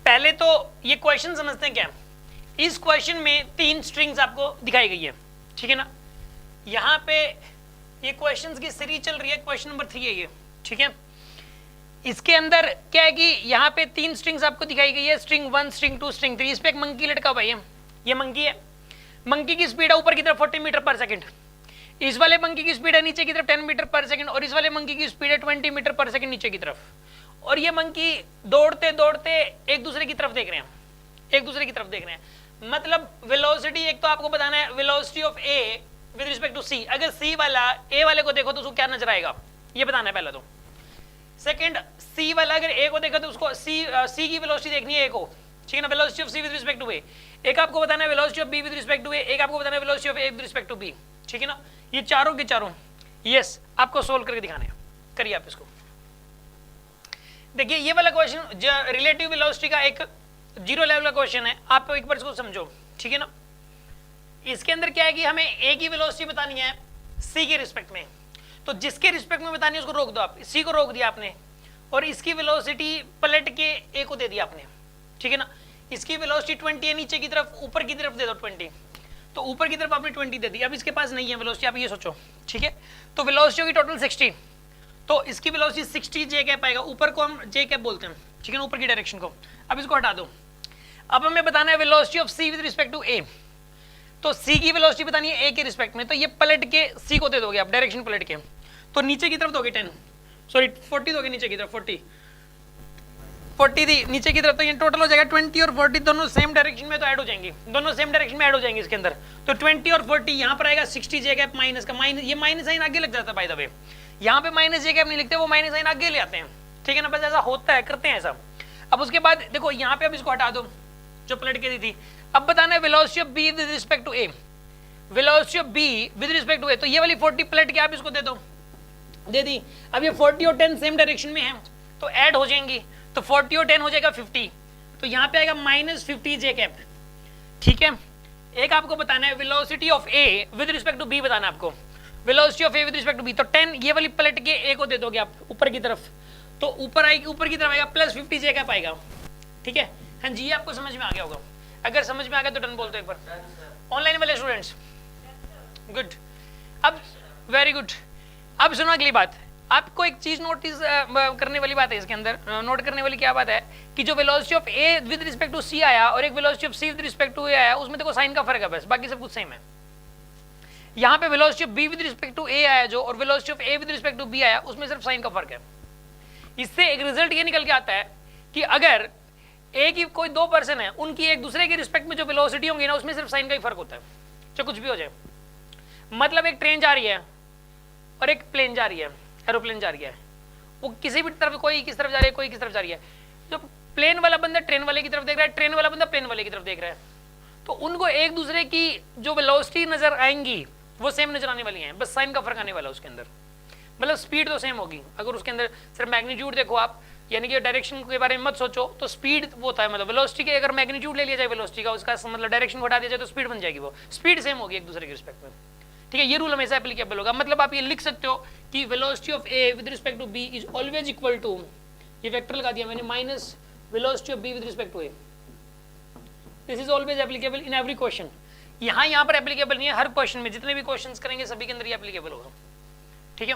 पहले तो ये क्वेश्चन समझते हैं क्या। इस क्वेश्चन में 3 स्ट्रिंग्स आपको दिखाई गई है, ठीक है ना। यहाँ पे ये क्वेश्चंस की सीरीज चल रही है, क्वेश्चन नंबर 3 है ये, ठीक है। इसके अंदर क्या है कि यहाँ पे 3 स्ट्रिंग्स आपको दिखाई गई है, स्ट्रिंग 1, स्ट्रिंग 2, स्ट्रिंग 3। इस पे एक मंकी लटका हुआ है, ये मंकी है। मंकी की स्पीड है ऊपर की तरफ 40 मीटर पर सेकंड, इस वाले मंकी की स्पीड है नीचे की तरफ 10 मीटर पर सेकंड, और इस वाले मंकी की स्पीड है 20 मीटर पर सेकंड नीचे की तरफ। और ये मंकी दौड़ते दौड़ते एक दूसरे की तरफ देख रहे हैं, एक दूसरे की तरफ देख रहे हैं। मतलब वेलोसिटी एक तो आपको बताना है, velocity of A with respect to C. अगर सी वाला ए वाले को देखो तो उसको क्या नजर आएगा, ये बताना है पहला तो। सेकंड, सी वाला अगर ए को देखो तो उसको सी की वेलोसिटी देखनी है ए को, ठीक है ना, velocity of C with respect to A. एक आपको बताना है velocity of B with respect to A, एक आपको बताना है velocity of A with respect to B, ठीक है ना। ये चारों के चारों यस आपको सोल्व करके दिखाने हैं, करिए आप इसको। देखिए ये वाला क्वेश्चन रिलेटिव वेलोसिटी का एक 0 लेवल का क्वेश्चन है, आप एक बार इसको समझो, ठीक है ना। इसके अंदर क्या है कि हमें ए की वेलोसिटी बतानी है सी के रिस्पेक्ट में, तो जिसके रिस्पेक्ट में बतानी है उसको रोक दो आप। सी को रोक दिया आपने और इसकी वेलोसिटी पलट के ए को दे दिया आपने, ठीक है ना। इसकी वेलोसिटी 20 है नीचे की तरफ, ऊपर की तरफ दे दो 20, तो ऊपर की तरफ आपने 20 दे दी। अब इसके पास नहीं है वेलोसिटी, आप ये सोचो, ठीक है। तो वेलोसिटी होगी टोटल 60, तो इसकी वेलोसिटी 60 जे कैप आएगा, ऊपर को हम जे कैप बोलते हैं, ठीक है ना, ऊपर की डायरेक्शन को। अब इसको हटा दो। अब हमें बताना है velocity of C with respect to A, तो सी की वेलोसिटी बतानी है ए के रिस्पेक्ट में, तो ये पलट के सी को दे दोगे आप, डायरेक्शन पलट के, तो नीचे की तरफ दोगे 40 दोगे नीचे की तरफ, 40 दी नीचे की तरफ, तो ये टोटल हो जाएगा 20 और 40 दोनों सेम डायरेक्शन में तो ऐड हो जाएंगी, दोनों सेम डायरेक्शन में ऐड हो जाएंगे इसके अंदर। तो 20 और 40 यहाँ पर आएगा 60 जे कैप माइनस का, माइनस ये माइनस साइन आगे लग जाता है बाय द वे। यहाँ पे माइनस जे कैप नहीं लिखते, वो माइनस साइन आगे ले आते हैं, ठीक है ना, बस ऐसा होता है, करते हैं ऐसा। अब उसके बाद देखो यहाँ पे अब इसको हटा दो जो पलट के दी थी। अब बताना है velocity of B with respect to A, velocity of B with respect to A, तो ये वाली 40 पलट के आप इसको दे दो, दे दी। अब ये 40 और 10 सेम डायरेक्शन में है तो ऐड हो जाएंगी, तो 40 और 10 हो जाएगा 50, तो यहाँ पे आएगा -50 जे कैप, ठीक है। एक आपको बताना है velocity of A with respect to B, बताना आपको velocity of A with respect to B, तो 10 ये वाली पलट के ए को दे दोगे आप ऊपर की तरफ, तो ऊपर आएगी, ऊपर की तरफ आएगा +50 जे कैप आएगा, ठीक है। हाँ जी, ये आपको समझ में आ गया होगा, अगर समझ में आ गया तो डन बोल दो एक बार, ऑनलाइन वाले स्टूडेंट्स, गुड। अब वेरी गुड, अब सुनो अगली बात, आपको एक चीज नोटिस करने वाली बात है इसके अंदर, नोट करने वाली क्या बात है कि जो velocity of A with respect to C आया और एक velocity of C with respect to A आया, उसमें देखो साइन का फर्क है बस, बाकी सब कुछ सेम है। यहाँ पे velocity of B with respect to A आया जो, और velocity of A with respect to B आया, उसमें सिर्फ साइन का फर्क है। इससे एक रिजल्ट ये निकल के आता है कि अगर ए की कोई 2 पर्सन है, उनकी एक दूसरे के रिस्पेक्ट में जो वेलोसिटी होंगी ना, उसमें सिर्फ साइन का ही फर्क होता है, चाहे कुछ भी हो जाए। मतलब एक ट्रेन जा रही है और एक प्लेन जा रही है, एरोप्लेन जा रही है, वो किसी भी तरफ, कोई किस तरफ जा रही है, कोई किस तरफ जा रही है। जो प्लेन वाला बंदा ट्रेन वाले की तरफ देख रहा है, ट्रेन वाला बंदा प्लेन वाले की तरफ देख रहा है, तो उनको एक दूसरे की जो वेलोसिटी नजर आएंगी वो सेम नजर आने वाली हैं, बस साइन का फर्क आने वाला है उसके अंदर। मतलब स्पीड तो सेम होगी, अगर उसके अंदर सिर्फ मैग्नीट्यूड देखो आप, यानी कि डायरेक्शन के बारे में मत सोचो, तो स्पीड वो होता है, मतलब वेलोसिटी के अगर मैग्नीट्यूड ले लिया जाए वेलोसिटी का, उसका मतलब डायरेक्शन को हटा दिया जाए तो स्पीड बन जाएगी, वो स्पीड सेम होगी एक दूसरे के रिस्पेक्ट में, ठीक है। ये रूल हमेशा एप्लीकेबल होगा। मतलब आप ये लिख सकते हो कि velocity of A with respect to B is always equal to, ये वेक्टर लगा दिया मैंने, minus velocity of B with respect to A. This is always applicable in every question. यहाँ पर एप्लीकेबल नहीं है, हर क्वेश्चन में, जितने भी क्वेश्चंस करेंगे सभी के अंदर ये एप्लीकेबल होगा, ठीक है।